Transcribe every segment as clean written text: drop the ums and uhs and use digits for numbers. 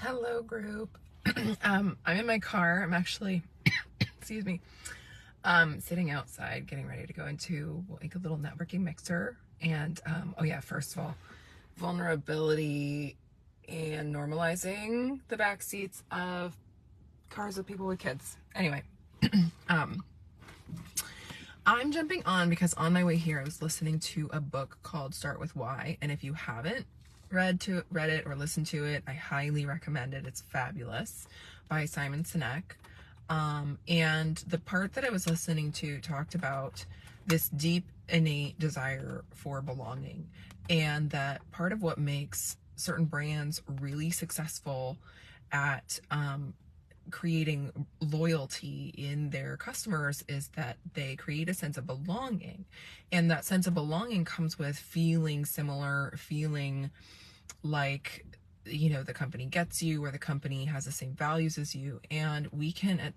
Hello, group. I'm in my car. I'm actually, excuse me, sitting outside, getting ready to go into like a little networking mixer. And oh yeah, first of all, vulnerability and normalizing the back seats of cars with people with kids. Anyway, I'm jumping on because on my way here, I was listening to a book called Start With Why. And if you haven't read it or listened to it, I highly recommend it. It's fabulous, by Sinek. And the part that I was listening to talked about this deep innate desire for belonging, and that part of what makes certain brands really successful at creating loyalty in their customers is that they create a sense of belonging. And that sense of belonging comes with feeling similar, feeling like, you know, the company gets you, or the company has the same values as you. And we can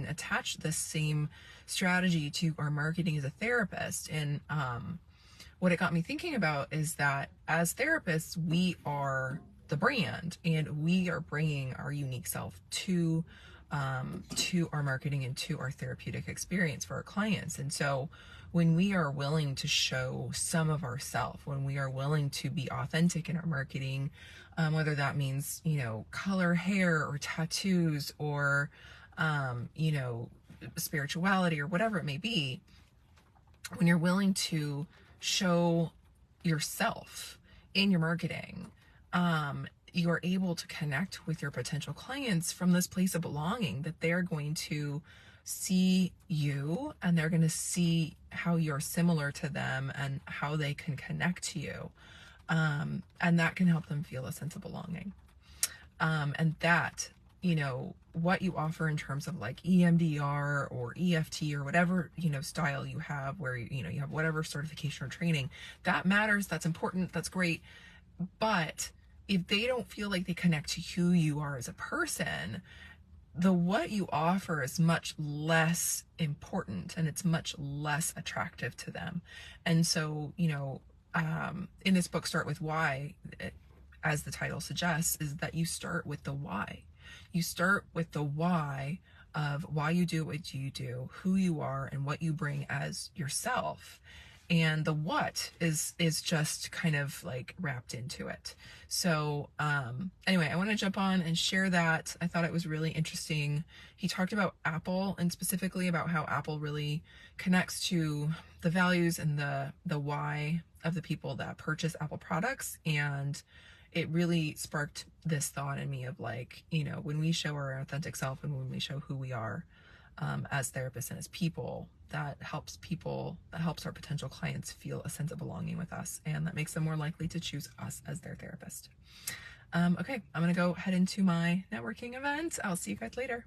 attach the same strategy to our marketing as a therapist. And what it got me thinking about is that as therapists, we are the brand, and we are bringing our unique self to our marketing and to our therapeutic experience for our clients. And so when we are willing to show some of ourselves, when we are willing to be authentic in our marketing, whether that means, you know, color hair or tattoos or, you know, spirituality or whatever it may be, when you're willing to show yourself in your marketing, you are able to connect with your potential clients from this place of belonging, that they're going to see you and they're going to see how you're similar to them and how they can connect to you. And that can help them feel a sense of belonging. And that, you know, what you offer in terms of like EMDR or EFT or whatever, you know, style you have, where, you know, you have whatever certification or training, that matters. That's important. That's great. But if they don't feel like they connect to who you are as a person, what you offer is much less important, and it's much less attractive to them. And so, you know, in this book, Start With Why, as the title suggests, is that you start with the why. You start with the why of why you do what you do, who you are, and what you bring as yourself. And the what is just kind of like wrapped into it. So anyway, I want to jump on and share that. I thought it was really interesting. He talked about Apple, and specifically about how Apple really connects to the values and the why of the people that purchase Apple products. And it really sparked this thought in me of like, you know, when we show our authentic self and when we show who we are as therapists and as people, that helps our potential clients feel a sense of belonging with us, and that makes them more likely to choose us as their therapist. Okay, I'm gonna go head into my networking event. I'll see you guys later.